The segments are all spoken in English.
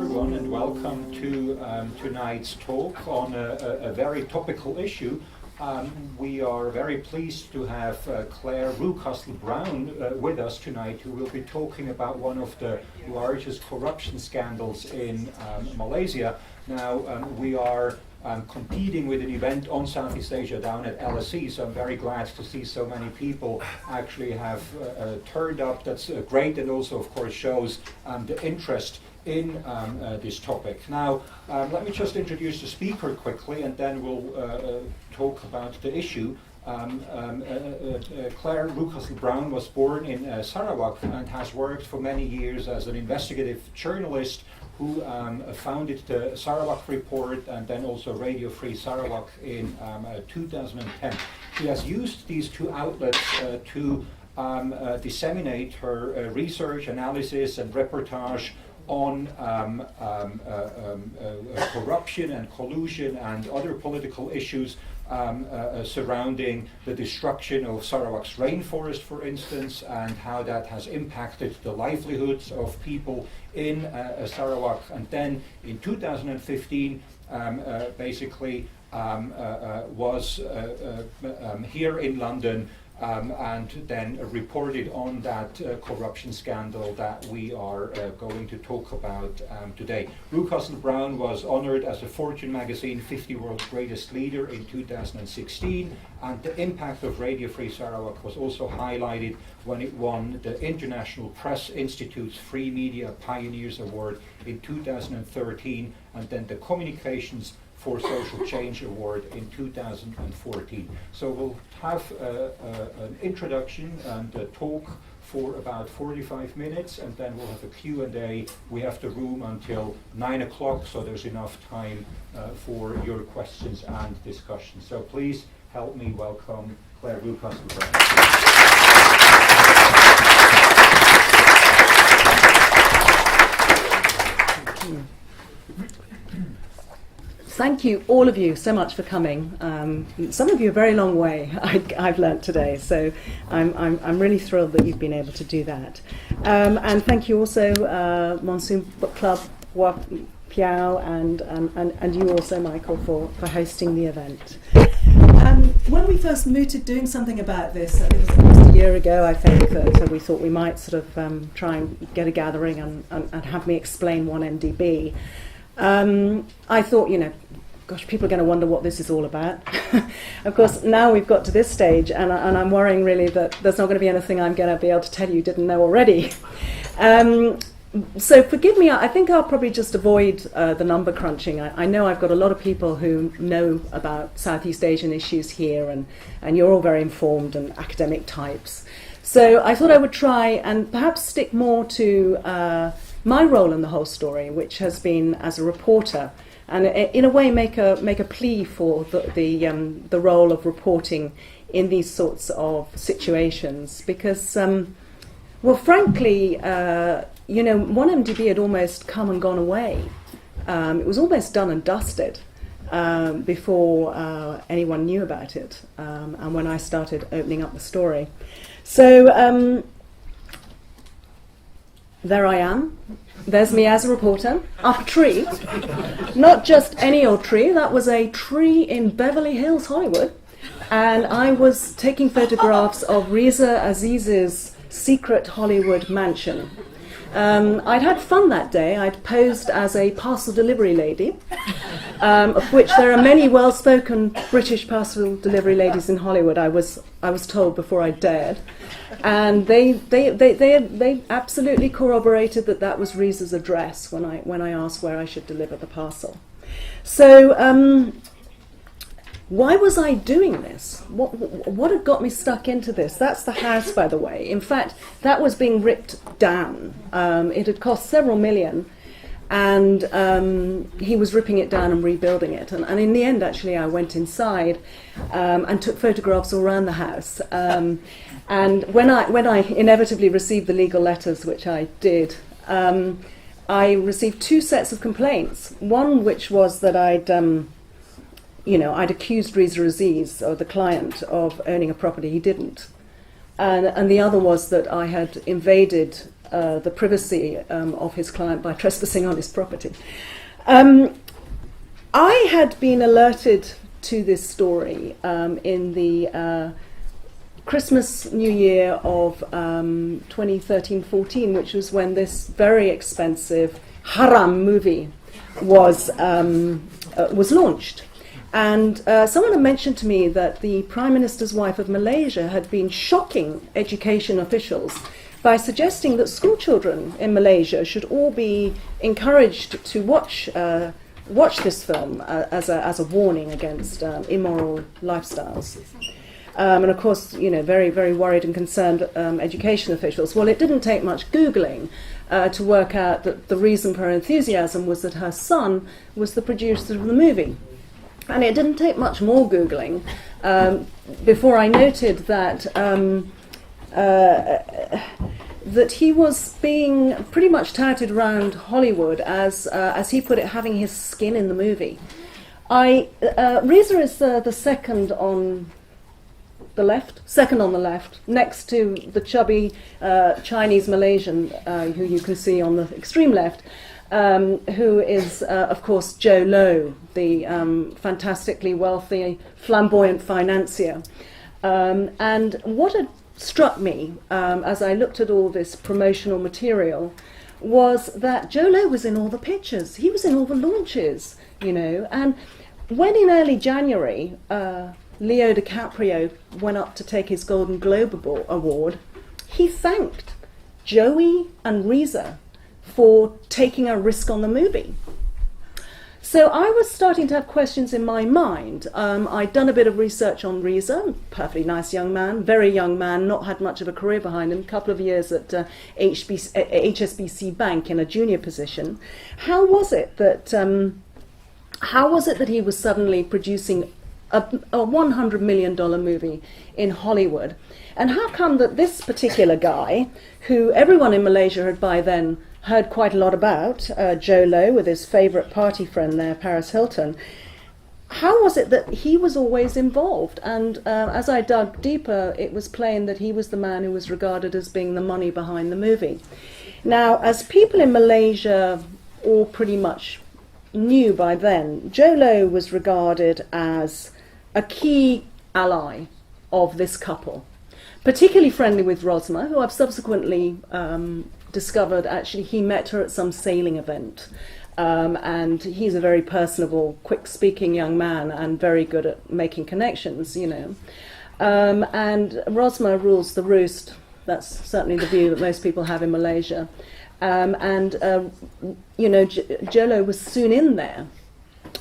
everyone, and welcome to tonight's talk on a very topical issue. We are very pleased to have Clare Rewcastle-Brown with us tonight, who will be talking about one of the largest corruption scandals in Malaysia. Now, we are competing with an event on Southeast Asia down at LSE, so I'm very glad to see so many people actually have turned up. That's great, and also, of course, shows the interest in this topic. Now, let me just introduce the speaker quickly, and then we'll talk about the issue. Clare Rewcastle-Brown was born in Sarawak and has worked for many years as an investigative journalist who founded the Sarawak Report and then also Radio Free Sarawak in 2010. She has used these two outlets to disseminate her research, analysis and reportage on corruption and collusion and other political issues surrounding the destruction of Sarawak's rainforest, for instance, and how that has impacted the livelihoods of people in Sarawak. And then in 2015, basically was here in London and then reported on that corruption scandal that we are going to talk about today. Rewcastle-Brown was honored as a Fortune magazine 50 World's Greatest Leader in 2016, and the impact of Radio Free Sarawak was also highlighted when it won the International Press Institute's Free Media Pioneers Award in 2013, and then the Communications for Social Change Award in 2014. So we'll have an introduction and a talk for about 45 minutes, and then we'll have a Q&A. We have the room until 9 o'clock, so there's enough time for your questions and discussion. So please help me welcome Clare Rewcastle-Brown. Thank you, all of you, so much for coming. Some of you a very long way, I've learnt today, so I'm really thrilled that you've been able to do that. And thank you also, Monsoon Book Club, Piao, and you also, Michael, for hosting the event. When we first mooted doing something about this, it was almost a year ago, I think, so we thought we might sort of try and get a gathering and have me explain 1MDB. I thought, gosh, people are going to wonder what this is all about. Of course, now we've got to this stage, and I'm worrying really that there's not going to be anything I'm going to be able to tell you didn't know already. So forgive me, I think I'll probably just avoid the number crunching. I know I've got a lot of people who know about Southeast Asian issues here, and you're all very informed and academic types. So I thought I would try and perhaps stick more to my role in the whole story, which has been as a reporter, and in a way make a plea for the role of reporting in these sorts of situations, because well, frankly, 1MDB had almost come and gone away. It was almost done and dusted before anyone knew about it, and when I started opening up the story. So there I am. There's me as a reporter, up a tree. Not just any old tree, that was a tree in Beverly Hills, Hollywood. And I was taking photographs of Riza Aziz's secret Hollywood mansion. I'd had fun that day. I'd posed as a parcel delivery lady, of which there are many well-spoken British parcel delivery ladies in Hollywood, I was told before I dared. And they absolutely corroborated that was Riza's address when I asked where I should deliver the parcel. So why was I doing this? What had got me stuck into this? That's the house, by the way. In fact, that was being ripped down. It had cost several million, and he was ripping it down and rebuilding it. And in the end, actually, I went inside and took photographs all around the house. And when I inevitably received the legal letters, which I did, I received two sets of complaints. One which was that I'd accused Riza Aziz, or the client, of owning a property he didn't. And the other was that I had invaded the privacy of his client by trespassing on his property. I had been alerted to this story in the Christmas New Year of 2013-14, which was when this very expensive haram movie was launched. And someone had mentioned to me that the Prime Minister's wife of Malaysia had been shocking education officials by suggesting that school children in Malaysia should all be encouraged to watch this film as a warning against immoral lifestyles. And of course, very, very worried and concerned education officials. Well, it didn't take much Googling to work out that the reason for her enthusiasm was that her son was the producer of the movie. And it didn't take much more Googling before I noted that that he was being pretty much touted around Hollywood as he put it, having his skin in the movie. Reza is the second on the left, next to the chubby Chinese Malaysian who you can see on the extreme left. Who is, of course, Joe Low, the fantastically wealthy, flamboyant financier. And what had struck me as I looked at all this promotional material was that Joe Low was in all the pictures. He was in all the launches, And when in early January, Leo DiCaprio went up to take his Golden Globe Award, he thanked Joey and Reza for taking a risk on the movie. So I was starting to have questions in my mind. I'd done a bit of research on Reza, perfectly nice young man, very young man, not had much of a career behind him, a couple of years at HSBC Bank in a junior position. How was it that he was suddenly producing a $100 million movie in Hollywood? And how come that this particular guy, who everyone in Malaysia had by then heard quite a lot about, Joe Low with his favourite party friend there, Paris Hilton, how was it that he was always involved? And as I dug deeper, it was plain that he was the man who was regarded as being the money behind the movie. Now, as people in Malaysia all pretty much knew by then, Joe Low was regarded as a key ally of this couple, particularly friendly with Rosma, who I've subsequently discovered actually he met her at some sailing event. And he's a very personable, quick-speaking young man and very good at making connections, And Rosma rules the roost. That's certainly the view that most people have in Malaysia. Jolo was soon in there.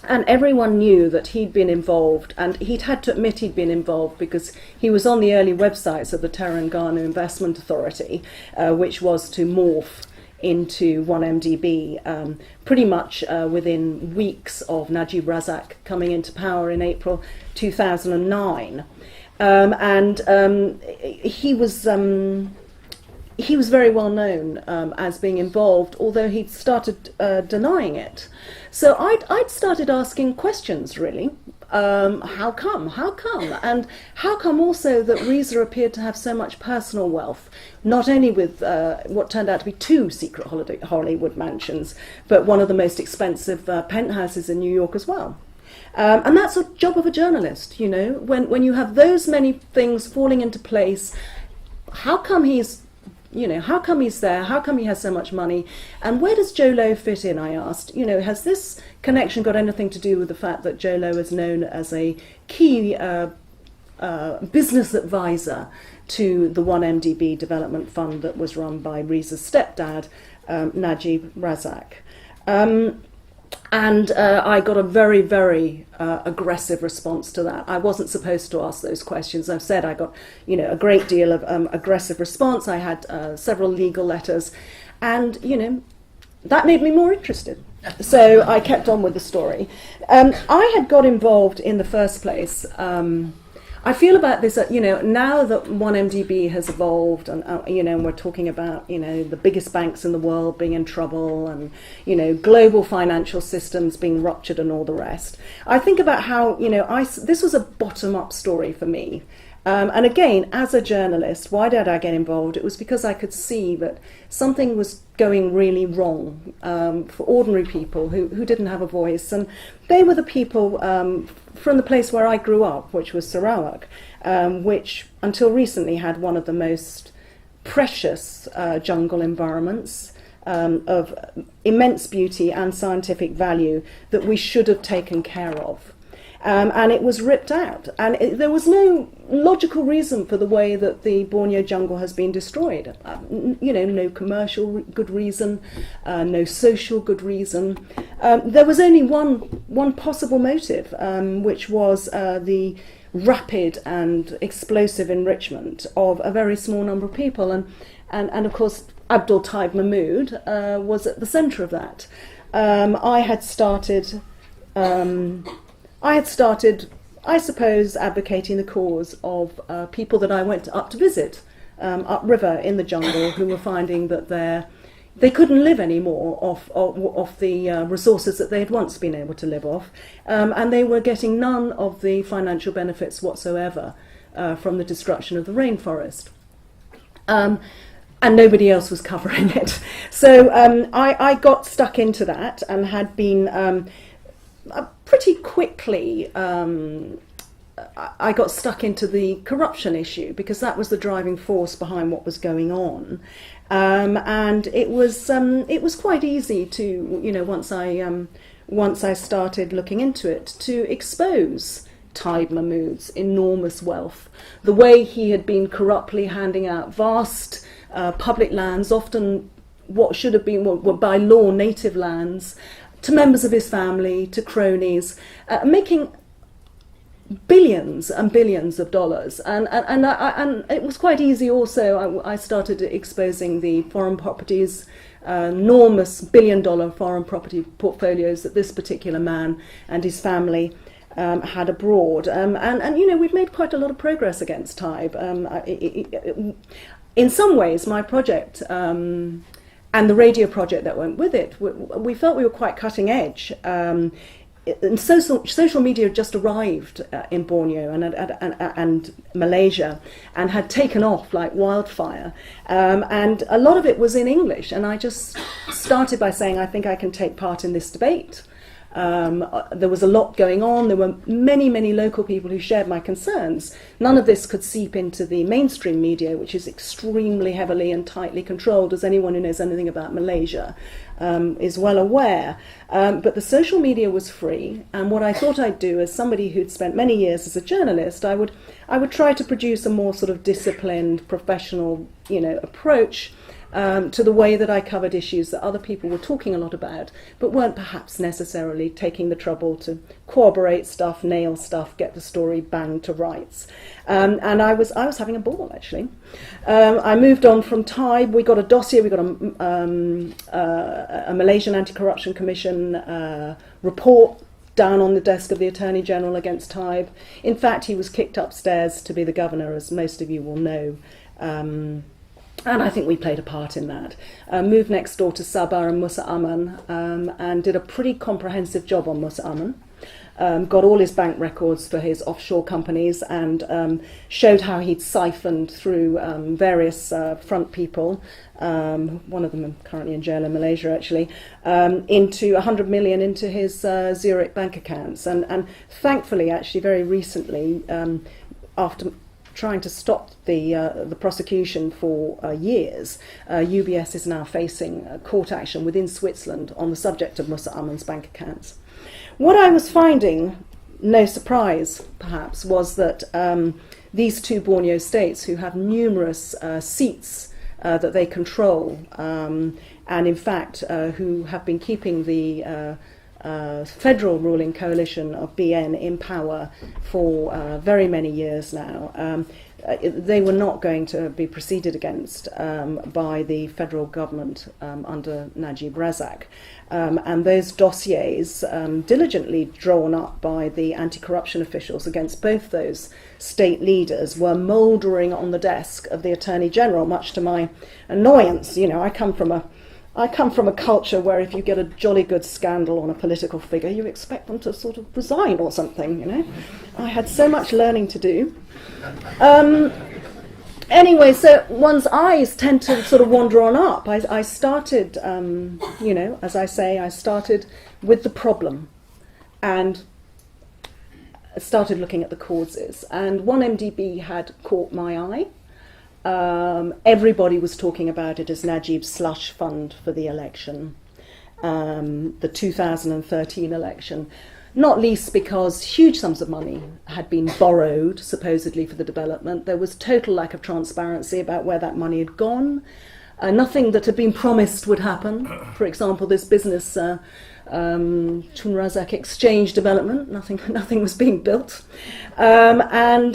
And everyone knew that he'd been involved, and he'd had to admit he'd been involved because he was on the early websites of the Terengganu Investment Authority, which was to morph into 1MDB pretty much within weeks of Najib Razak coming into power in April 2009. He was very well known as being involved, although he'd started denying it. So I'd started asking questions, really. How come? And how come also that Reza appeared to have so much personal wealth, not only with what turned out to be 2 secret Hollywood mansions, but one of the most expensive penthouses in New York as well. And that's a job of a journalist, when you have those many things falling into place. How come he's there? How come he has so much money? And where does Joe Low fit in, I asked? Has this connection got anything to do with the fact that Joe Low is known as a key business advisor to the 1MDB development fund that was run by Reza's stepdad, Najib Razak? And I got a very, very aggressive response to that. I wasn't supposed to ask those questions. I've said I got, a great deal of aggressive response. I had several legal letters, and that made me more interested. So I kept on with the story. I had got involved in the first place. I feel about this, now that 1MDB has evolved, and we're talking about the biggest banks in the world being in trouble, and global financial systems being ruptured, and all the rest. I think about how this was a bottom-up story for me, And again, as a journalist, why did I get involved? It was because I could see that something was going really wrong for ordinary people who didn't have a voice. And they were the people from the place where I grew up, which was Sarawak, which until recently had one of the most precious jungle environments of immense beauty and scientific value that we should have taken care of. And it was ripped out. And there was no logical reason for the way that the Borneo jungle has been destroyed. No commercial good reason, no social good reason. There was only one possible motive, which was the rapid and explosive enrichment of a very small number of people. And of course, Abdul Taib Mahmood was at the centre of that. I had started, I suppose, advocating the cause of people that I went up to visit upriver in the jungle, who were finding that they couldn't live anymore off the resources that they had once been able to live off, and they were getting none of the financial benefits whatsoever from the destruction of the rainforest. And nobody else was covering it. So I got stuck into that and had been pretty quickly, I got stuck into the corruption issue, because that was the driving force behind what was going on. And it was quite easy to, once I started looking into it, to expose Taib Mahmood's enormous wealth, the way he had been corruptly handing out vast public lands, often what should have been were by law native lands, to members of his family, to cronies, making billions and billions of dollars. And it was quite easy also. I started exposing the foreign properties, enormous billion-dollar foreign property portfolios that this particular man and his family had abroad. And we've made quite a lot of progress against Taib. In some ways, my project and the radio project that went with it, we felt we were quite cutting edge. And social media had just arrived in Borneo and Malaysia, and had taken off like wildfire. And a lot of it was in English. And I just started by saying, I think I can take part in this debate. There was a lot going on. There were many, many local people who shared my concerns. None of this could seep into the mainstream media, which is extremely heavily and tightly controlled, as anyone who knows anything about Malaysia is well aware. But the social media was free, and what I thought I'd do, as somebody who'd spent many years as a journalist, I would try to produce a more sort of disciplined, professional, approach to the way that I covered issues that other people were talking a lot about, but weren't perhaps necessarily taking the trouble to corroborate stuff, nail stuff, get the story banged to rights. And I was having a ball, actually. I moved on from Taib. We got a dossier. We got a Malaysian Anti-Corruption Commission report down on the desk of the Attorney General against Taib. In fact, he was kicked upstairs to be the governor, as most of you will know. And I think we played a part in that. Moved next door to Sabah and Musa Aman, and did a pretty comprehensive job on Musa Aman. Got all his bank records for his offshore companies, and showed how he'd siphoned through various front people, one of them currently in jail in Malaysia actually, into 100 million into his Zurich bank accounts. And thankfully, actually very recently, after trying to stop the prosecution for years, UBS is now facing court action within Switzerland on the subject of Musa Aman's bank accounts. What I was finding, no surprise perhaps, was that these two Borneo states, who have numerous seats that they control, and in fact who have been keeping the federal ruling coalition of BN in power for very many years now, they were not going to be proceeded against by the federal government under Najib Razak. And those dossiers, diligently drawn up by the anti-corruption officials against both those state leaders, were mouldering on the desk of the Attorney General, much to my annoyance. I come from I come from a culture where if you get a jolly good scandal on a political figure, you expect them to sort of resign or something, you know. I had so much learning to do. Anyway, so one's eyes tend to sort of wander on up. I started, you know, as I say, I started with the problem and started looking at the causes. And 1MDB had caught my eye. Everybody was talking about it as Najib's slush fund for the election, the 2013 election, not least because huge sums of money had been borrowed, supposedly for the development. There was total lack of transparency about where that money had gone. Nothing that had been promised would happen. For example, this business, Tun Razak Exchange development, nothing was being built. And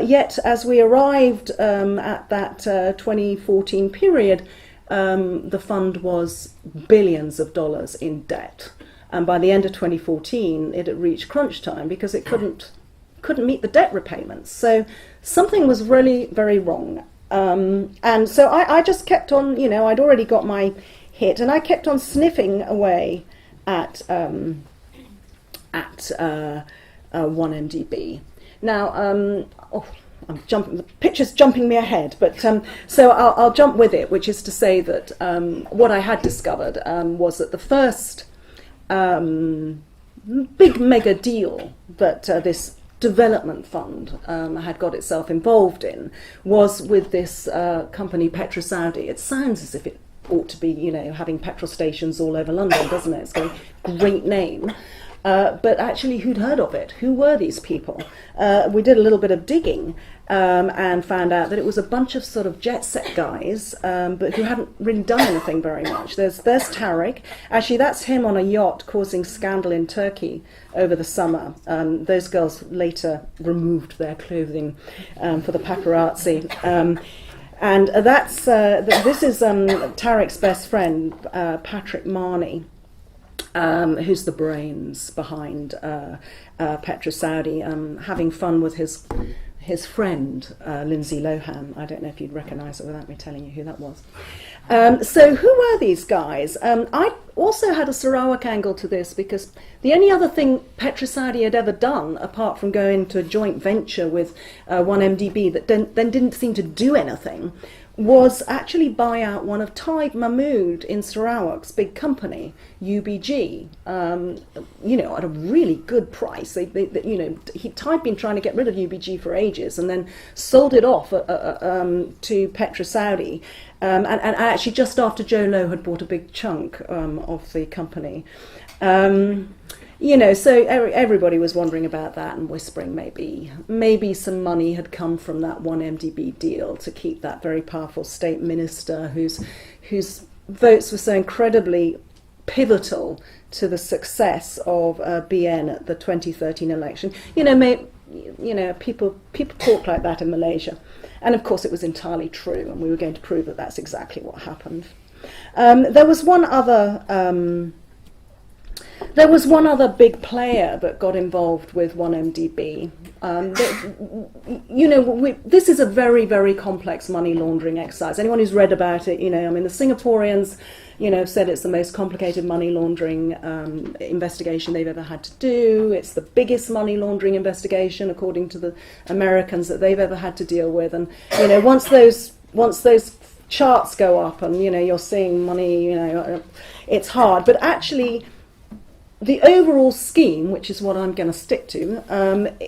yet, as we arrived at that 2014 period, the fund was billions of dollars in debt. And by the end of 2014, it had reached crunch time because it couldn't meet the debt repayments. So something was really very wrong. And so I just kept on, you know, I'd already got my hit, and I kept on sniffing away at 1MDB. Now, I'm jumping. The picture's jumping me ahead, but so I'll jump with it, which is to say that what I had discovered was that the first big mega deal that this development fund had got itself involved in was with this company PetroSaudi. It sounds as if it ought to be, you know, having petrol stations all over London, doesn't it? It's got a great name. But actually, who'd heard of it? Who were these people? We did a little bit of digging and found out that it was a bunch of sort of jet set guys, but who hadn't really done anything very much. There's Tariq. Actually, that's him on a yacht causing scandal in Turkey over the summer. Those girls later removed their clothing for the paparazzi. And this is Tariq's best friend, Patrick Marnie, who's the brains behind PetroSaudi, having fun with his friend, Lindsay Lohan. I don't know if you'd recognise it without me telling you who that was. So who were these guys? I also had a Sarawak angle to this because the only other thing PetroSaudi had ever done, apart from going to a joint venture with 1MDB that then didn't seem to do anything, was actually buy out one of Taib Mahmood in Sarawak's big company, UBG, you know, at a really good price. They you know, Taib been trying to get rid of UBG for ages and then sold it off to PetroSaudi. And actually just after Joe Low had bought a big chunk of the company. You know, so everybody was wondering about that and whispering maybe some money had come from that 1MDB deal to keep that very powerful state minister whose votes were so incredibly pivotal to the success of BN at the 2013 election. You know, people talk like that in Malaysia. And of course it was entirely true, and we were going to prove that that's exactly what happened. There was one other big player that got involved with 1MDB. You know, this is a very, very complex money laundering exercise. Anyone who's read about it, you know, I mean, the Singaporeans, you know, said it's the most complicated money laundering investigation they've ever had to do. It's the biggest money laundering investigation, according to the Americans, that they've ever had to deal with. And, you know, once those charts go up and, you know, you're seeing money, you know, it's hard. But actually, the overall scheme, which is what I'm going to stick to,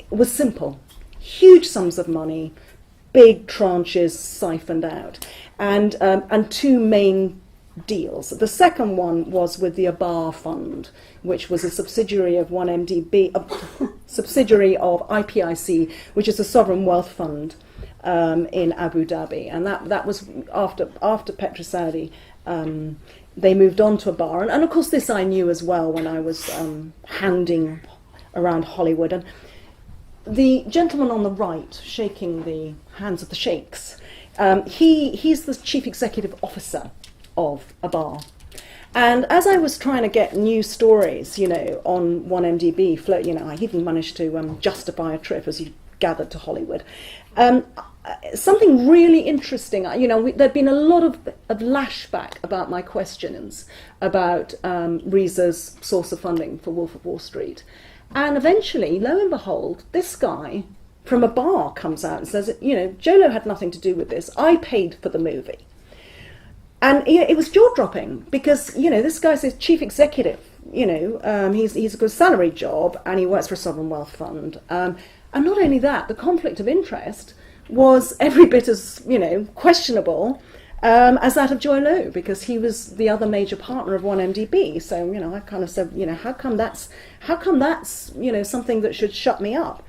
was simple. Huge sums of money, big tranches siphoned out, and two main deals. The second one was with the Adalah Fund, which was a subsidiary of 1MDB, subsidiary of IPIC, which is a sovereign wealth fund in Abu Dhabi, and that was after PetroSaudi. They moved on to Adalah, and of course this I knew as well when I was handing around Hollywood. And the gentleman on the right, shaking the hands of the sheikhs, he's the chief executive officer of Adalah. And as I was trying to get new stories, you know, on 1MDB, you know, I even managed to justify a trip, as you gathered to Hollywood. Something really interesting, there'd been a lot of lashback about my questions about Reese's source of funding for Wolf of Wall Street. And eventually, lo and behold, this guy from a bar comes out and says, Jolo had nothing to do with this. I paid for the movie. And it was jaw-dropping because, this guy's a chief executive. He's a good salary job and he works for a sovereign wealth fund. And not only that, the conflict of interest was every bit as, questionable as that of Joy Low, because he was the other major partner of 1MDB. So, I kind of said, how come that's something that should shut me up?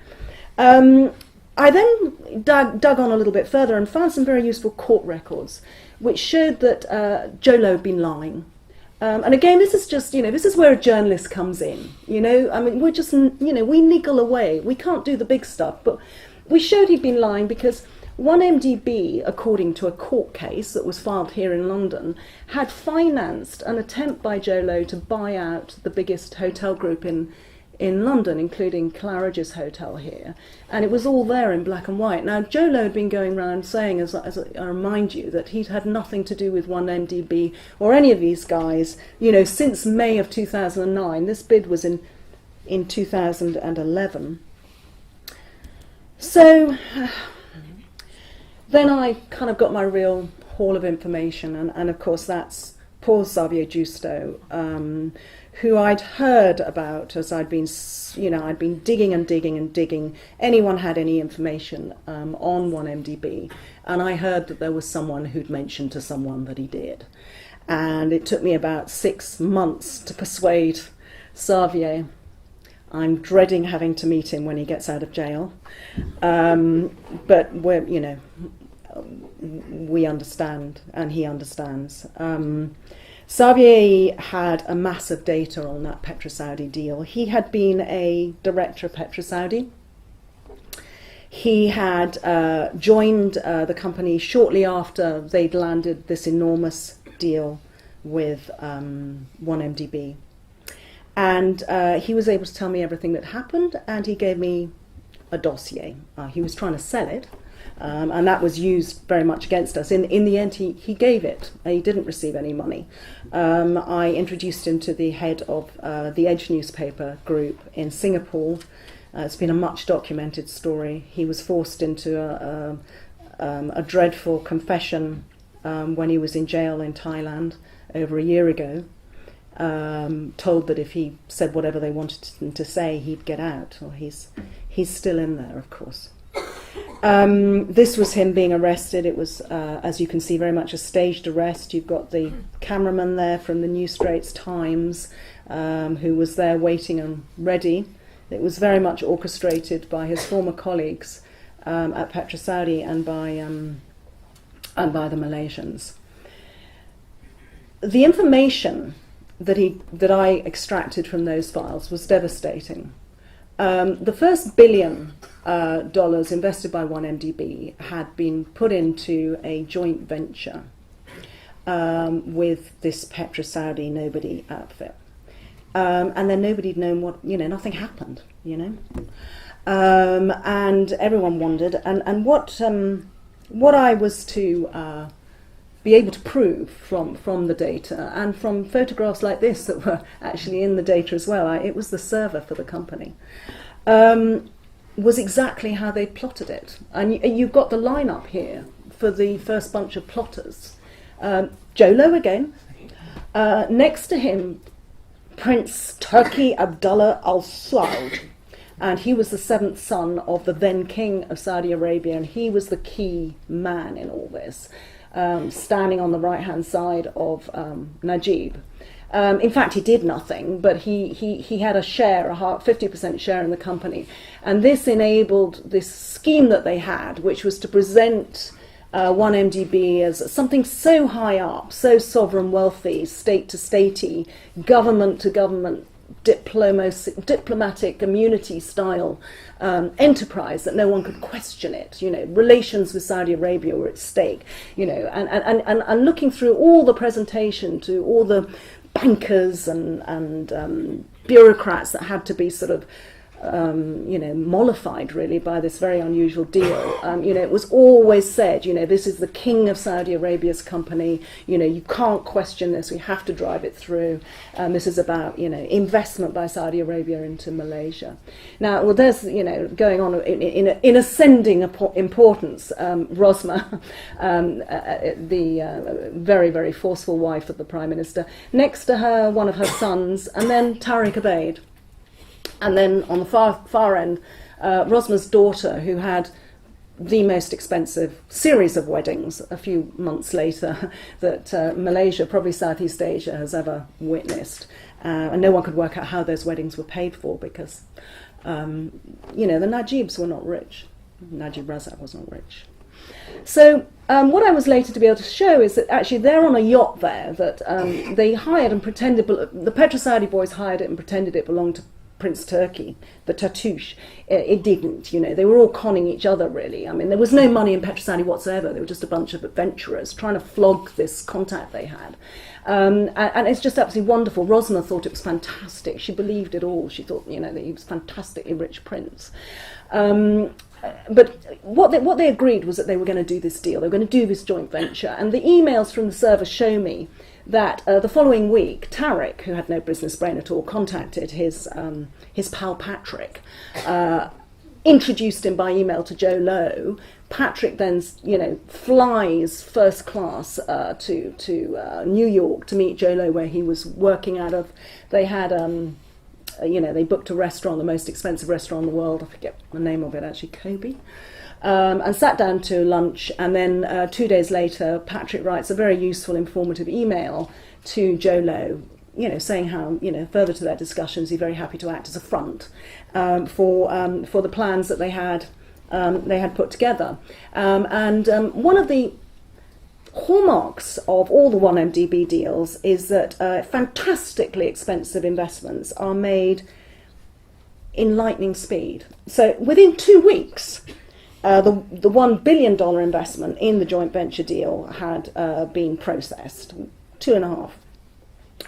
I then dug on a little bit further and found some very useful court records, which showed that Joe Low had been lying. And again, this is just, this is where a journalist comes in. We're just, we niggle away. We can't do the big stuff, but we showed he'd been lying because 1MDB, according to a court case that was filed here in London, had financed an attempt by Joe Low to buy out the biggest hotel group in London, including Claridge's hotel here. And it was all there in black and white. Now, Joe Low had been going around saying, as I remind you, that he'd had nothing to do with 1MDB or any of these guys, since May of 2009. This bid was in 2011. So then I kind of got my real haul of information, and of course that's Paul Xavier Justo, who I'd heard about as I'd been digging and digging and digging. Anyone had any information on 1MDB, and I heard that there was someone who'd mentioned to someone that he did. And it took me about 6 months to persuade Xavier. I'm dreading having to meet him when he gets out of jail. But we understand, and he understands. Xavier had a massive data on that PetroSaudi deal. He had been a director of PetroSaudi. He had joined the company shortly after they'd landed this enormous deal with 1MDB. And he was able to tell me everything that happened, and he gave me a dossier. He was trying to sell it, and that was used very much against us. In the end, he gave it. He didn't receive any money. I introduced him to the head of the Edge newspaper group in Singapore. It's been a much documented story. He was forced into a dreadful confession when he was in jail in Thailand over a year ago. Told that if he said whatever they wanted him to say, he'd get out. Well, he's still in there, of course. This was him being arrested. It was, as you can see, very much a staged arrest. You've got the cameraman there from the New Straits Times, who was there waiting and ready. It was very much orchestrated by his former colleagues at PetroSaudi and by the Malaysians. The information that I extracted from those files was devastating. The first $1 billion invested by 1MDB had been put into a joint venture with this PetroSaudi nobody outfit. And then nobody'd known nothing happened, and everyone wondered. And what I was to be able to prove from the data and from photographs like this that were actually in the data as well, it was the server for the company, was exactly how they plotted it. And you've got the lineup here for the first bunch of plotters. Joe Low again. Next to him, Prince Turki Abdullah Al Saud. And he was the seventh son of the then king of Saudi Arabia, and he was the key man in all this. Standing on the right-hand side of Najib. In fact, he did nothing, but he had a 50% share in the company. And this enabled this scheme that they had, which was to present 1MDB as something so high up, so sovereign wealthy, state-to-statey, government-to-government, diplomatic immunity style enterprise that no one could question it. Relations with Saudi Arabia were at stake. And looking through all the presentation to all the bankers and bureaucrats that had to be sort of mollified really by this very unusual deal. It was always said, this is the king of Saudi Arabia's company. You can't question this. We have to drive it through. This is about, investment by Saudi Arabia into Malaysia. Now, well, there's, going on in ascending importance, Rosma, the very, very forceful wife of the Prime Minister. Next to her, one of her sons, and then Tariq Abeid. And then on the far end, Rosma's daughter, who had the most expensive series of weddings a few months later that Malaysia, probably Southeast Asia, has ever witnessed. And no one could work out how those weddings were paid for because, the Najibs were not rich. Najib Razak was not rich. So what I was later to be able to show is that actually they're on a yacht there that they hired and pretended, the Petro-Saudi boys hired it and pretended it belonged to Prince Turkey, the Tatoosh. It didn't, they were all conning each other really. I mean, there was no money in Petro-Saudi whatsoever. They were just a bunch of adventurers trying to flog this contact they had. And it's just absolutely wonderful. Rosma thought it was fantastic. She believed it all. She thought, that he was a fantastically rich prince. But what they agreed was that they were going to do this deal. They were going to do this joint venture. And the emails from the service show me that the following week, Tariq, who had no business brain at all, contacted his pal Patrick, introduced him by email to Joe Lowe. Patrick then, flies first class to New York to meet Joe Lowe, where he was working out of. They had, they booked a restaurant, the most expensive restaurant in the world. I forget the name of it actually, Kobe. And sat down to lunch, and then 2 days later, Patrick writes a very useful, informative email to Joe Lowe, saying how, further to their discussions, he's very happy to act as a front for the plans that they had put together. One of the hallmarks of all the 1MDB deals is that fantastically expensive investments are made in lightning speed. So within 2 weeks, the $1 billion investment in the joint venture deal had been processed, 2.5.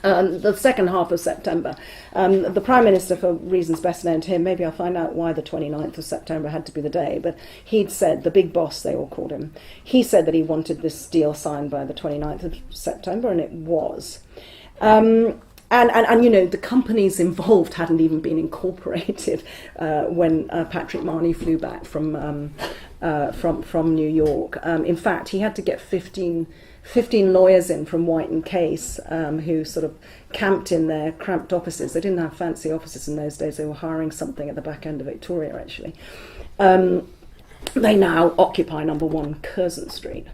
The second half of September. The Prime Minister, for reasons best known to him, maybe I'll find out why the 29th of September had to be the day, but he'd said, the big boss they all called him, he said that he wanted this deal signed by the 29th of September, and it was. The companies involved hadn't even been incorporated when Patrick Marnie flew back from New York. In fact, he had to get 15 lawyers in from White and Case who sort of camped in their cramped offices. They didn't have fancy offices in those days. They were hiring something at the back end of Victoria, actually. They now occupy number 1 Curzon Street.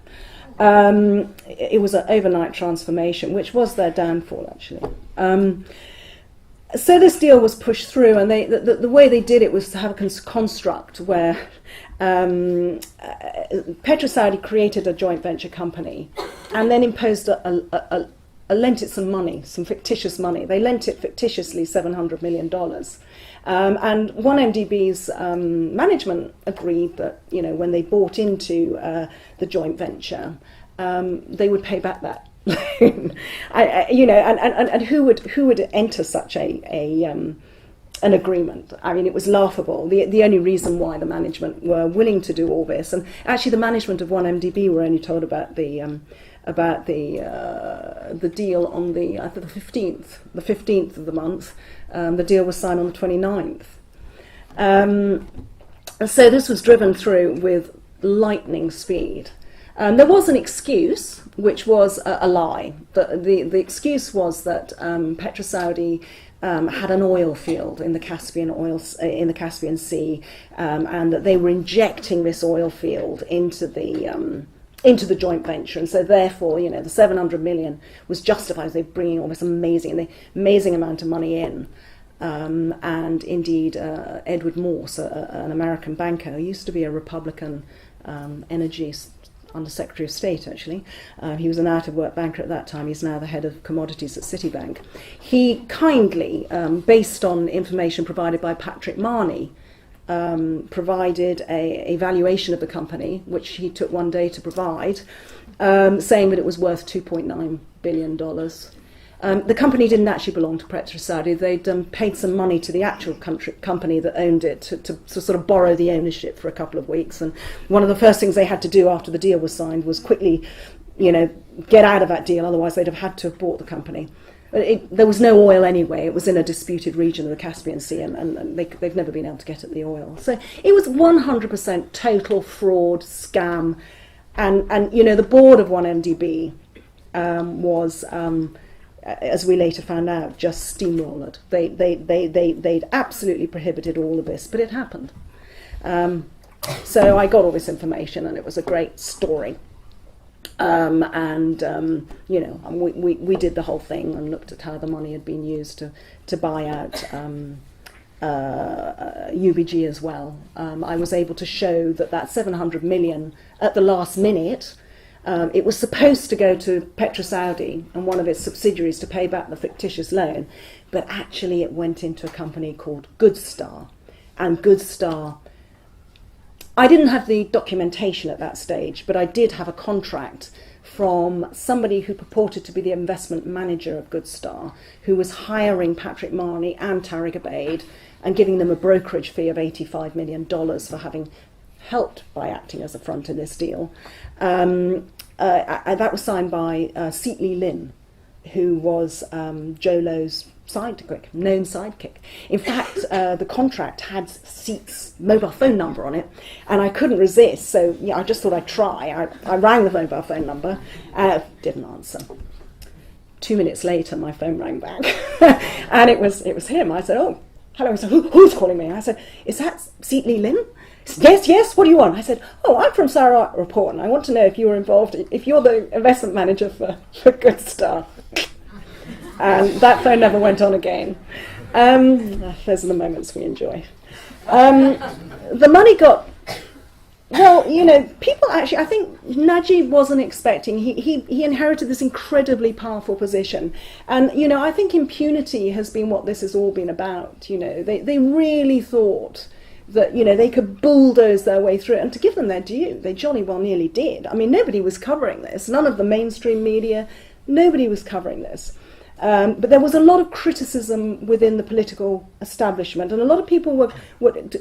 It was an overnight transformation, which was their downfall, actually. So this deal was pushed through, and the way they did it was to have a construct where Petro-Saudi created a joint venture company and then imposed lent it some money, some fictitious money. They lent it fictitiously $700 million. And 1MDB's management agreed that, when they bought into the joint venture, they would pay back that loan. And who would enter such an agreement? I mean, it was laughable. The only reason why the management were willing to do all this, and actually the management of 1MDB were only told about the deal on the 15th of the month. The deal was signed on the 29th. So this was driven through with lightning speed. There was an excuse, which was a lie. The excuse was that Petro-Saudi had an oil field in the Caspian Sea, and that they were injecting this oil field into the joint venture, and so therefore, the 700 million was justified. They were bringing all this amazing amount of money in, and indeed, Edward Morse, an American banker who used to be a Republican energy Under-Secretary of State, actually. He was an out-of-work banker at that time. He's now the head of commodities at Citibank. He kindly, based on information provided by Patrick Marnie, provided a valuation of the company, which he took one day to provide, saying that it was worth $2.9 billion. The company didn't actually belong to Petrosaudi. They'd paid some money to the actual company that owned it to sort of borrow the ownership for a couple of weeks. And one of the first things they had to do after the deal was signed was quickly, get out of that deal. Otherwise, they'd have had to have bought the company. There was no oil anyway. It was in a disputed region of the Caspian Sea, and they've never been able to get at the oil. So it was 100% total fraud, scam, and the board of 1MDB was, as we later found out, just steamrolled. They'd absolutely prohibited all of this, but it happened. So I got all this information, and it was a great story. We did the whole thing and looked at how the money had been used to buy out UBG as well. I was able to show that 700 million at the last minute, it was supposed to go to Petrosaudi and one of its subsidiaries to pay back the fictitious loan, but actually it went into a company called Goodstar. And Goodstar, I didn't have the documentation at that stage, but I did have a contract from somebody who purported to be the investment manager of Goodstar, who was hiring Patrick Marnie and Tariq Abeid and giving them a brokerage fee of $85 million for having helped by acting as a front in this deal. That was signed by Seatley Lin, who was Joe Low's known sidekick. In fact, the contract had Seat's mobile phone number on it, and I couldn't resist, so I just thought I'd try. I rang the mobile phone number, didn't answer. 2 minutes later, my phone rang back, and it was him. I said, "Oh, hello." He said, "Who's calling me?" I said, "Is that Seatley Lin?" He said, Yes, what do you want? I said, "Oh, I'm from Sarawak Report, and I want to know if you were involved, if you're the investment manager for Goodstar." And that phone never went on again. Those are the moments we enjoy. The money got, people actually, I think Najib wasn't expecting, he inherited this incredibly powerful position. And, I think impunity has been what this has all been about. They really thought that, they could bulldoze their way through it. And to give them their due, they jolly well nearly did. I mean, nobody was covering this. None of the mainstream media, nobody was covering this. But there was a lot of criticism within the political establishment, and a lot of people were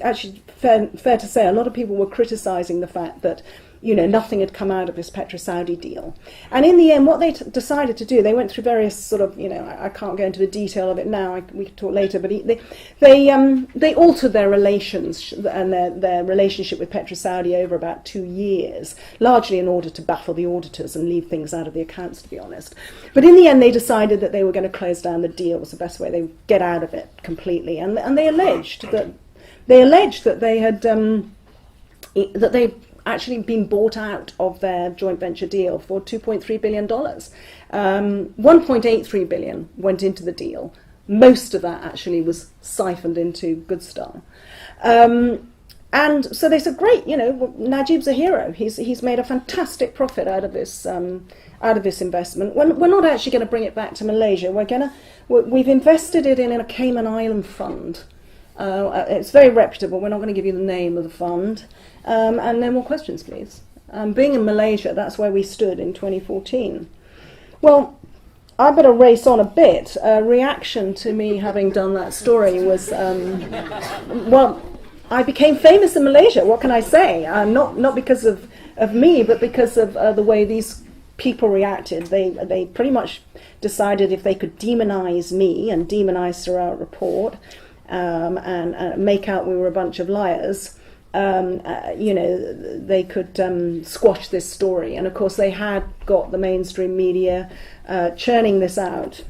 actually, fair to say, a lot of people were criticising the fact that, nothing had come out of this Petrosaudi deal. And in the end, what they decided to do, they went through various sort of, I can't go into the detail of it now, we can talk later, but they altered their relations and their relationship with Petrosaudi over about 2 years, largely in order to baffle the auditors and leave things out of the accounts, to be honest. But in the end, they decided that they were going to close down the deal. It was the best way they would get out of it completely. And they alleged that they had that they actually been bought out of their joint venture deal for $2.3 billion. 1.83 billion went into the deal. Most of that actually was siphoned into Goodstar. And so they said, great, Najib's a hero. He's made a fantastic profit out of this investment. We're not actually going to bring it back to Malaysia. We've invested it in a Cayman Island fund. It's very reputable. We're not going to give you the name of the fund. And no more questions, please. Being in Malaysia, that's where we stood in 2014. Well, I better race on a bit. Reaction to me having done that story was, I became famous in Malaysia. What can I say? Not because of me, but because of the way these people reacted. They pretty much decided if they could demonize me and demonize Sarawak Report and make out we were a bunch of liars, they could squash this story. And of course they had got the mainstream media churning this out,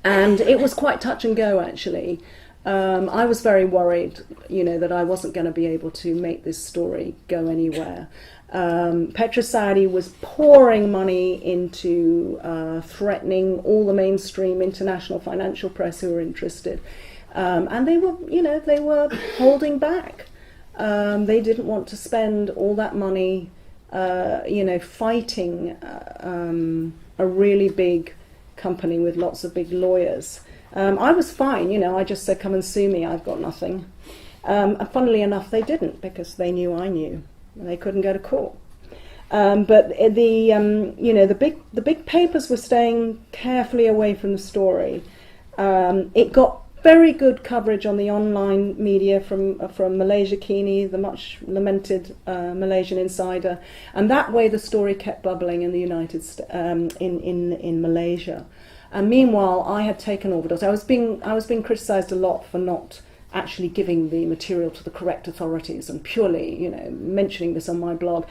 and it was quite touch and go actually. I was very worried, that I wasn't going to be able to make this story go anywhere. Petrosaudi was pouring money into threatening all the mainstream international financial press who were interested, and they were holding back. They didn't want to spend all that money, fighting a really big company with lots of big lawyers. I was fine, I just said, come and sue me, I've got nothing. And funnily enough, they didn't, because they knew I knew, and they couldn't go to court. But the big papers were staying carefully away from the story. It got very good coverage on the online media from Malaysia Kini, the much lamented Malaysian insider, and that way the story kept bubbling in the in Malaysia. And meanwhile, I had taken all the dots. I was being criticised a lot for not actually giving the material to the correct authorities and purely, mentioning this on my blog.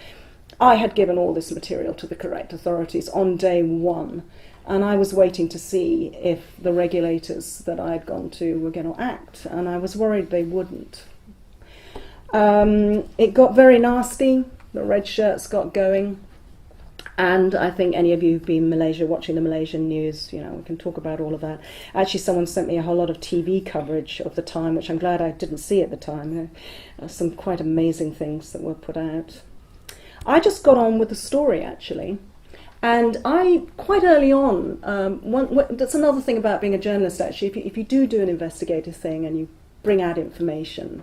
I had given all this material to the correct authorities on day one, and I was waiting to see if the regulators that I had gone to were going to act, and I was worried they wouldn't. It got very nasty. The red shirts got going. And I think any of you who've been in Malaysia watching the Malaysian news, we can talk about all of that. Actually, someone sent me a whole lot of TV coverage of the time, which I'm glad I didn't see at the time. There are some quite amazing things that were put out. I just got on with the story, actually. And I, quite early on, that's another thing about being a journalist, actually. If you do an investigative thing and you bring out information,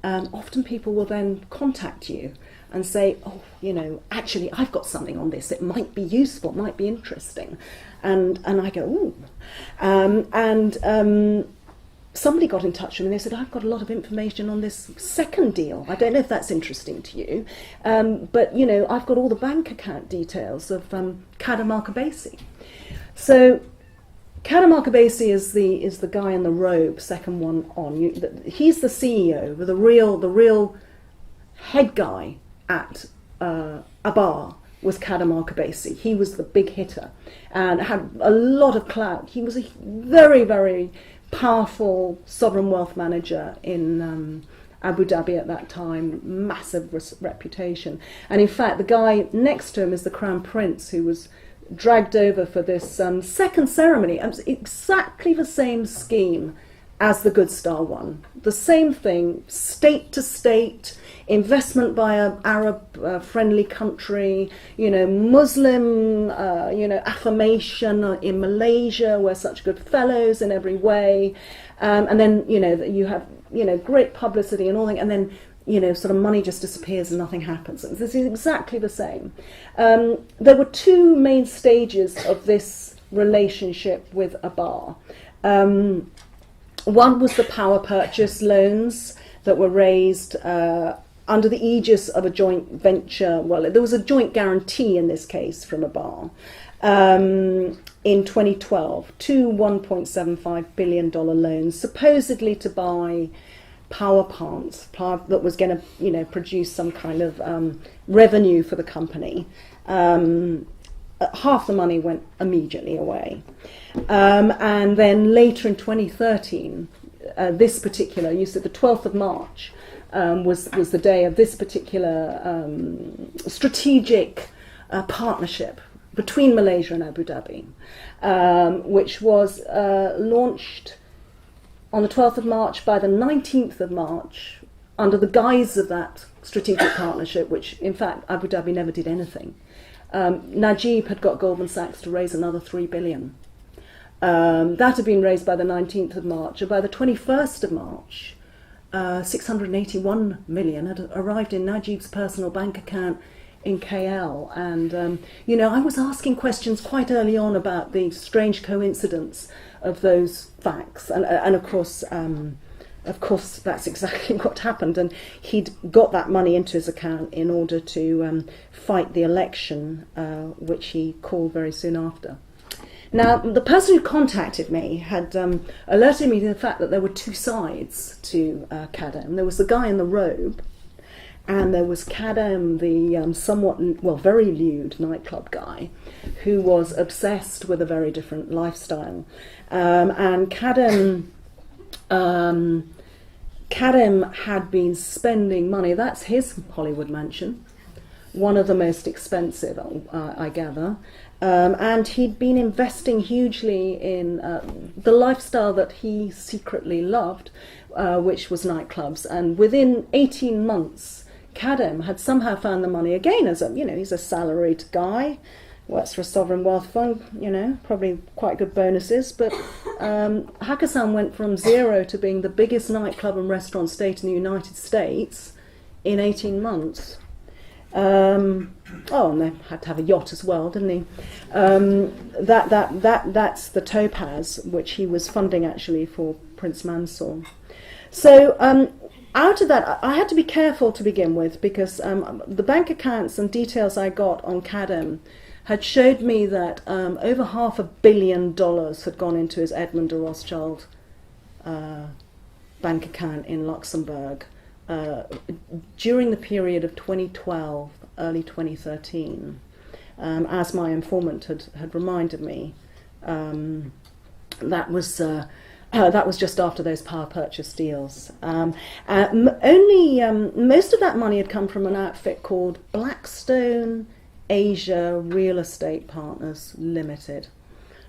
often people will then contact you and say, actually, I've got something on this. It might be useful, might be interesting. And I go, ooh. Somebody got in touch with me and they said, I've got a lot of information on this second deal. I don't know if that's interesting to you. But I've got all the bank account details of Kader Markabesi. So Kader Markabesi is the guy in the robe, second one on. He's the CEO, the real head guy at Abar was Kader Markabesi. He was the big hitter and had a lot of clout. He was a very, very powerful sovereign wealth manager in Abu Dhabi at that time, massive reputation. And in fact, the guy next to him is the Crown Prince, who was dragged over for this second ceremony. Exactly the same scheme as the Good Star one. The same thing, state to state, investment by an Arab-friendly country, Muslim, affirmation in Malaysia, we're such good fellows in every way, and then, you have, great publicity and all that, and then, sort of money just disappears and nothing happens. This is exactly the same. There were two main stages of this relationship with Abar. One was the power purchase loans that were raised under the aegis of a joint venture. Well, there was a joint guarantee in this case from Abar in 2012, two $1.75 billion loans, supposedly to buy power plants that was going to, produce some kind of revenue for the company. Half the money went immediately away. And then later in 2013, this particular, you said the 12th of March, was the day of this particular strategic partnership between Malaysia and Abu Dhabi, which was launched on the 12th of March. By the 19th of March, under the guise of that strategic partnership, which in fact Abu Dhabi never did anything, Najib had got Goldman Sachs to raise another $3 billion. That had been raised by the 19th of March, and by the 21st of March, 681 million had arrived in Najib's personal bank account in KL. And, I was asking questions quite early on about the strange coincidence of those facts. And of course, that's exactly what happened. And he'd got that money into his account in order to fight the election, which he called very soon after. Now, the person who contacted me had alerted me to the fact that there were two sides to Kadam. There was the guy in the robe, and there was Kadam, the somewhat, very lewd nightclub guy, who was obsessed with a very different lifestyle. And Kadam had been spending money. That's his Hollywood mansion, one of the most expensive, I gather. And he'd been investing hugely in the lifestyle that he secretly loved, which was nightclubs. And within 18 months, Kadam had somehow found the money again. He's a salaried guy, works for a sovereign wealth fund, probably quite good bonuses. But Hakkasan went from zero to being the biggest nightclub and restaurant state in the United States in 18 months. And they had to have a yacht as well, didn't he? That's the Topaz, which he was funding actually for Prince Mansour. So out of that, I had to be careful to begin with, because the bank accounts and details I got on Kadam had showed me that over $500 million had gone into his Edmund de Rothschild bank account in Luxembourg during the period of 2012, early 2013, as my informant had reminded me. That was just after those power purchase deals. Most of that money had come from an outfit called Blackstone Asia Real Estate Partners Limited.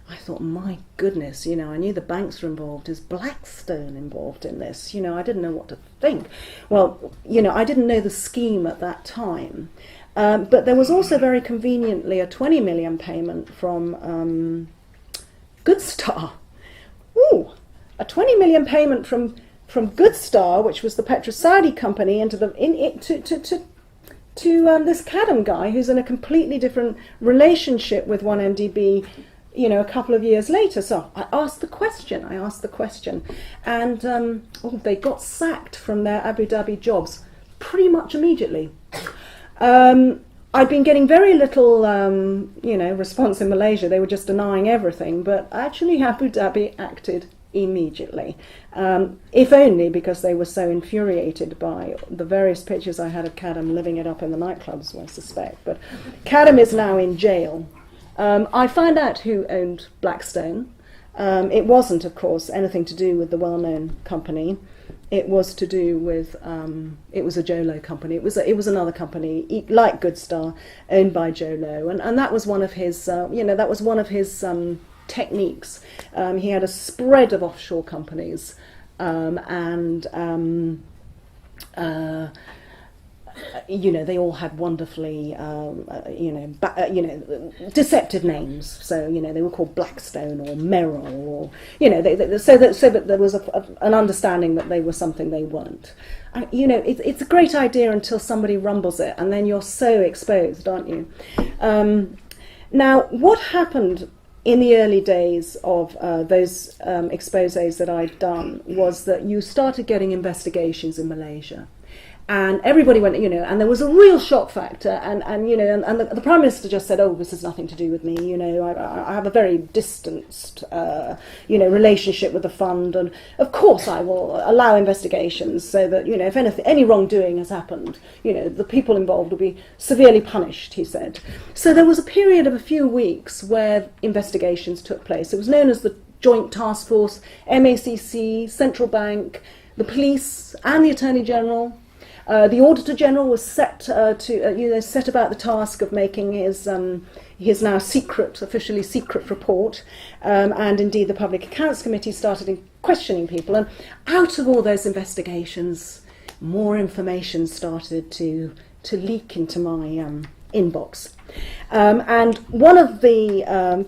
I thought, my goodness, I knew the banks were involved. Is Blackstone involved in this? I didn't know what to think. Well, I didn't know the scheme at that time. But there was also very conveniently a 20 million payment from Goodstar. Ooh, a 20 million payment from Goodstar, which was the Petro-Saudi company, into this Kadam guy, who's in a completely different relationship with 1MDB, a couple of years later. So I asked the question, and they got sacked from their Abu Dhabi jobs pretty much immediately. I'd been getting very little, response in Malaysia. They were just denying everything, but actually Abu Dhabi acted immediately, if only because they were so infuriated by the various pictures I had of Kadam living it up in the nightclubs, I suspect. But Kadam is now in jail. I found out who owned Blackstone. It wasn't, of course, anything to do with the well-known company. It was to do with it was a Jolo company. It was another company like Goodstar, owned by Jolo, and that was one of his techniques. He had a spread of offshore companies, they all had wonderfully, deceptive names. So they were called Blackstone or Merrill, or so that there was an understanding that they were something they weren't. It's a great idea until somebody rumbles it, and then you're so exposed, aren't you? Now, what happened in the early days of those exposés that I'd done was that you started getting investigations in Malaysia. And everybody went, and there was a real shock factor, and the Prime Minister just said, "Oh, this has nothing to do with me. I have a very distanced, relationship with the fund, and of course I will allow investigations so that if any wrongdoing has happened, the people involved will be severely punished," he said. So there was a period of a few weeks where investigations took place. It was known as the Joint Task Force, MACC, Central Bank, the police, and the Attorney General. The Auditor General was set about the task of making his now officially secret report, and indeed the Public Accounts Committee started questioning people. And out of all those investigations, more information started to leak into my inbox. And one of the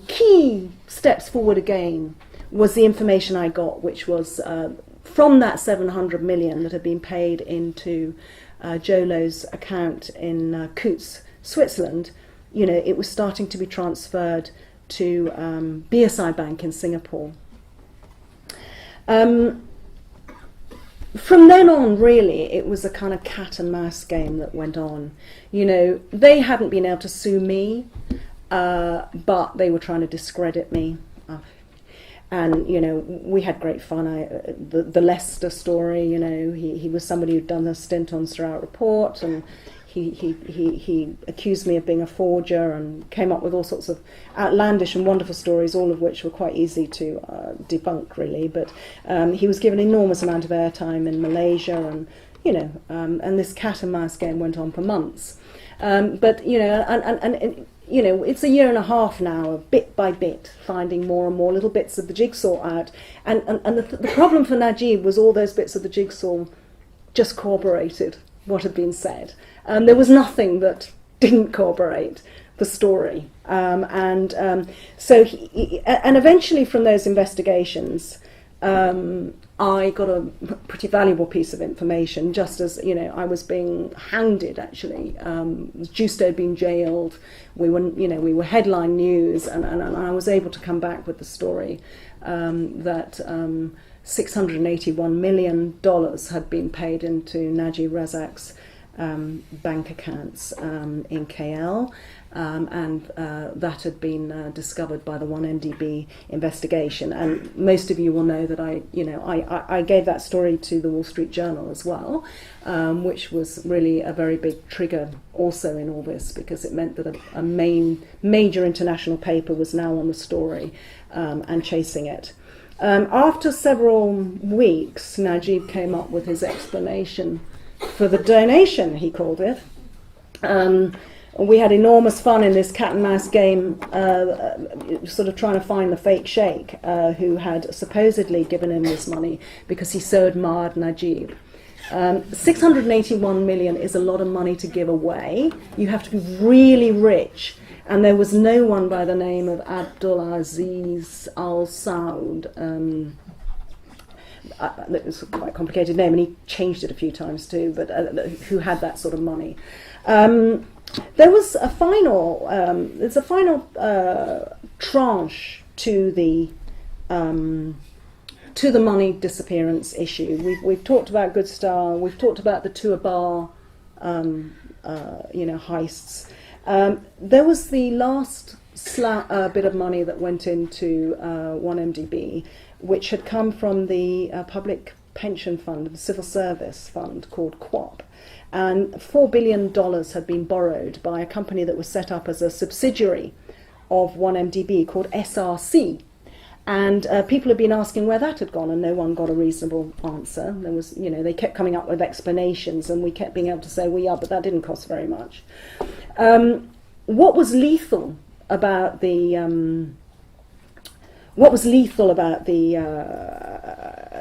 key steps forward again was the information I got, which was from that 700 million that had been paid into Jolo's account in Coutts, Switzerland. It was starting to be transferred to BSI Bank in Singapore. From then on, really, it was a kind of cat and mouse game that went on. They hadn't been able to sue me, but they were trying to discredit me. And, we had great fun. The Leicester story, he was somebody who'd done a stint on Sarawak Report, and he accused me of being a forger and came up with all sorts of outlandish and wonderful stories, all of which were quite easy to debunk, really. But he was given an enormous amount of airtime in Malaysia, and, and this cat and mouse game went on for months. It's a year and a half now of bit by bit finding more and more little bits of the jigsaw out. And the problem for Najib was all those bits of the jigsaw just corroborated what had been said. There was nothing that didn't corroborate the story. So eventually from those investigations, I got a pretty valuable piece of information, just as, you know, I was being hounded, actually. Justo had been jailed. We were headline news, and I was able to come back with the story that $681 million had been paid into Najib Razak's bank accounts in KL, and that had been discovered by the 1MDB investigation. And most of you will know that I gave that story to the Wall Street Journal as well, which was really a very big trigger also in all this, because it meant that a major international paper was now on the story and chasing it. After several weeks, Najib came up with his explanation for the donation, he called it. We had enormous fun in this cat and mouse game, sort of trying to find the fake sheikh who had supposedly given him this money because he so admired Najib. 681 million is a lot of money to give away. You have to be really rich, and there was no one by the name of Abdul Aziz Al Saud. It was quite a complicated name, and he changed it a few times too, but who had that sort of money. There was a final, tranche to the money disappearance issue. We've talked about Good Star. We've talked about the Tuabar, heists. There was the last bit of money that went into 1MDB, which had come from the public pension fund, the civil service fund called QOP. And $4 billion had been borrowed by a company that was set up as a subsidiary of 1MDB called SRC. And people had been asking where that had gone, and no one got a reasonable answer. There was, they kept coming up with explanations, and we kept being able to say, well, yeah, but that didn't cost very much. What was lethal about the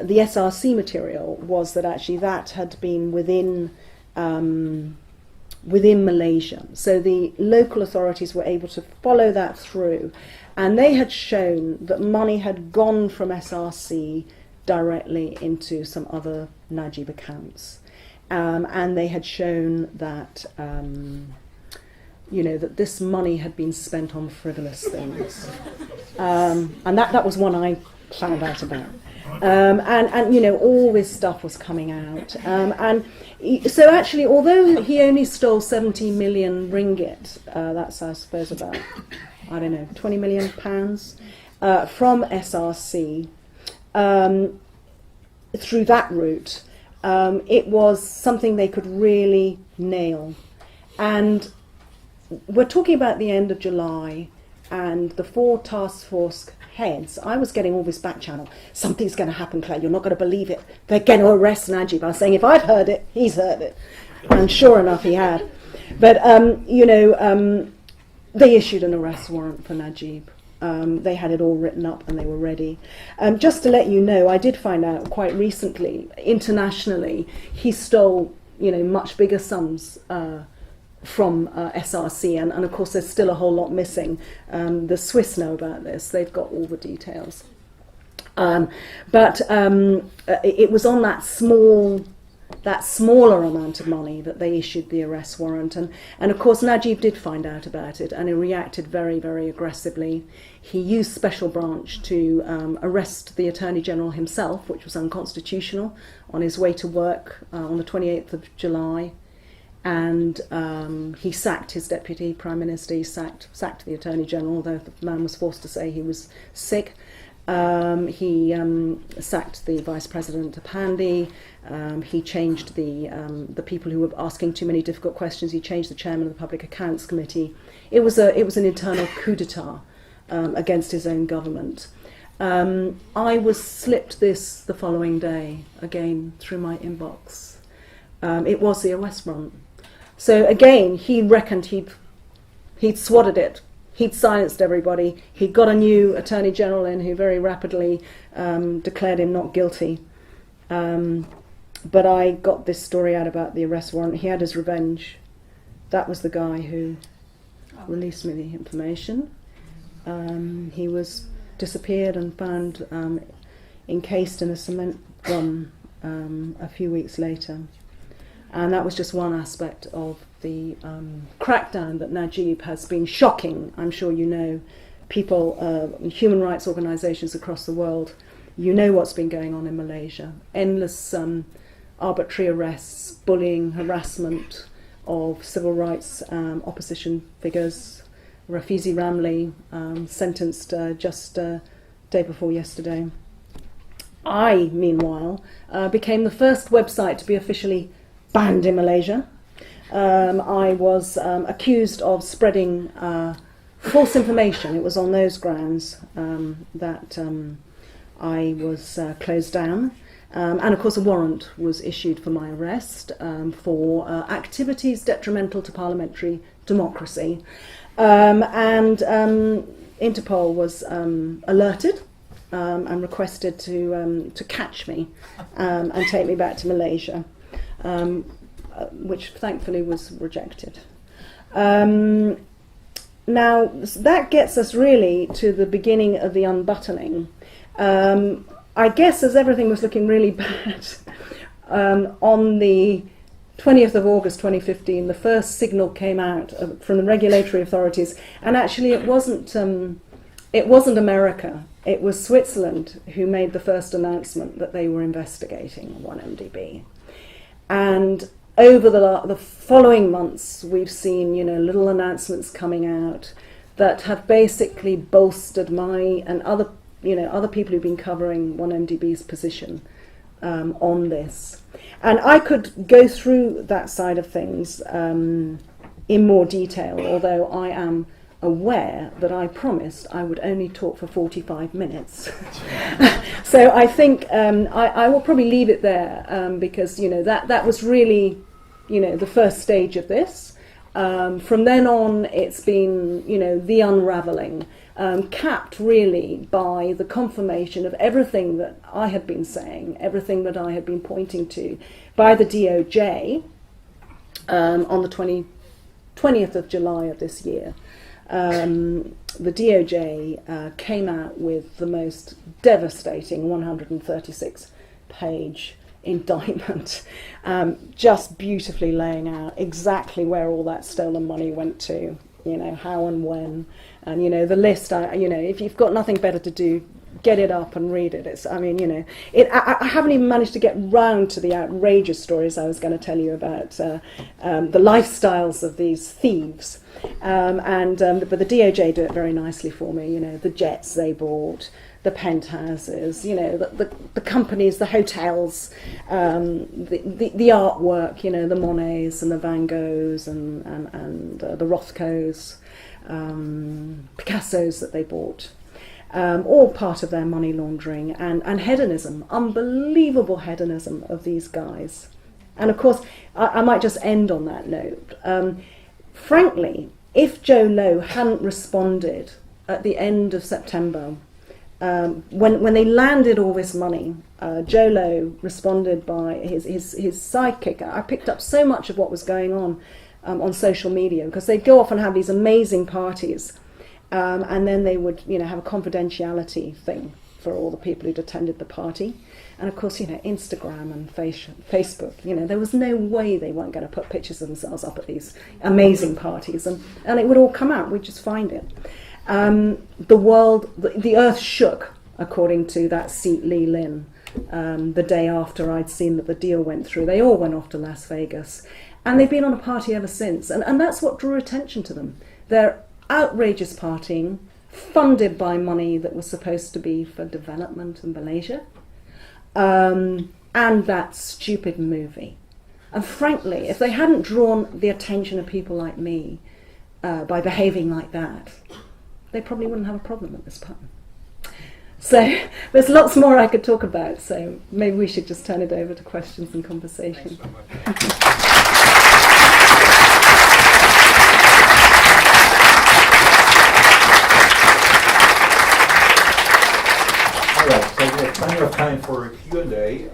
SRC material was that actually that had been within Malaysia. So the local authorities were able to follow that through, and they had shown that money had gone from SRC directly into some other Najib accounts. And they had shown that that this money had been spent on frivolous things. And that was one I found out about. And all this stuff was coming out. So actually, although he only stole 70 million ringgit, that's, I suppose, about, 20 million pounds, from SRC, through that route, it was something they could really nail. And we're talking about the end of July, and the 4 task force heads, I was getting all this back channel. Something's going to happen, Claire. You're not going to believe it. They're going to arrest Najib. I was saying, if I've heard it, he's heard it. And sure enough, he had. But, they issued an arrest warrant for Najib. They had it all written up and they were ready. Just to let you know, I did find out quite recently, internationally, he stole, much bigger sums from SRC, and of course there's still a whole lot missing. The Swiss know about this. They've got all the details. But it was on that smaller amount of money that they issued the arrest warrant, and of course Najib did find out about it, and he reacted very, very aggressively. He used special branch to arrest the Attorney General himself, which was unconstitutional, on his way to work on the 28th of July. And he sacked his deputy prime minister. He sacked the Attorney General, although the man was forced to say he was sick. He sacked the Vice President Apandi. He changed the people who were asking too many difficult questions. He changed the chairman of the Public Accounts Committee. It was an internal coup d'etat against his own government. I was slipped this the following day again through my inbox. It was the arrest warrant. So again, he reckoned he'd swatted it. He'd silenced everybody. He'd got a new Attorney General in who very rapidly declared him not guilty. But I got this story out about the arrest warrant. He had his revenge. That was the guy who released me the information. He was disappeared and found encased in a cement drum a few weeks later. And that was just one aspect of the crackdown that Najib has been shocking. I'm sure you know, people, human rights organisations across the world, you know what's been going on in Malaysia. Endless arbitrary arrests, bullying, harassment of civil rights opposition figures. Rafizi Ramli, sentenced just day before yesterday. I, meanwhile, became the first website to be officially banned in Malaysia. I was accused of spreading false information. It was on those grounds that I was closed down. And of course a warrant was issued for my arrest for activities detrimental to parliamentary democracy. And Interpol was alerted and requested to catch me and take me back to Malaysia, which thankfully was rejected. Now that gets us really to the beginning of the unbuttoning. I guess as everything was looking really bad, on the 20th of August 2015, the first signal came out from the regulatory authorities, and actually it wasn't America, it was Switzerland who made the first announcement that they were investigating 1MDB. And over the following months, we've seen, little announcements coming out that have basically bolstered my and other people who've been covering 1MDB's position on this. And I could go through that side of things in more detail, although I am aware that I promised I would only talk for 45 minutes. So I think I will probably leave it there because, that was really, the first stage of this. From then on, it's been, the unravelling. Capped really by the confirmation of everything that I had been saying, everything that I had been pointing to by the DOJ on the 20th of July of this year. The DOJ came out with the most devastating 136-page indictment, just beautifully laying out exactly where all that stolen money went to, how and when. And, the list, if you've got nothing better to do, get it up and read it. I haven't even managed to get round to the outrageous stories I was going to tell you about the lifestyles of these thieves. But the DOJ do it very nicely for me, the jets they bought, the penthouses, the companies, the hotels, the artwork, the Monets and the Van Goghs and the Rothkos. Picassos that they bought, all part of their money laundering and hedonism, unbelievable hedonism of these guys. And of course, I might just end on that note. Frankly, if Joe Low hadn't responded at the end of September, when they landed all this money, Joe Low responded by his sidekick. I picked up so much of what was going on social media, because they'd go off and have these amazing parties, and then they would, have a confidentiality thing for all the people who'd attended the party. And of course, Instagram and Facebook, there was no way they weren't going to put pictures of themselves up at these amazing parties, and it would all come out. We'd just find it. The earth shook, according to that Seat Lee Lin, the day after I'd seen that the deal went through. They all went off to Las Vegas. And they've been on a party ever since. And that's what drew attention to them. Their outrageous partying, funded by money that was supposed to be for development in Malaysia, and that stupid movie. And frankly, if they hadn't drawn the attention of people like me by behaving like that, they probably wouldn't have a problem at this time. So there's lots more I could talk about, so maybe we should just turn it over to questions and conversation. Thanks so much. All right, so we have plenty of time for Q&A.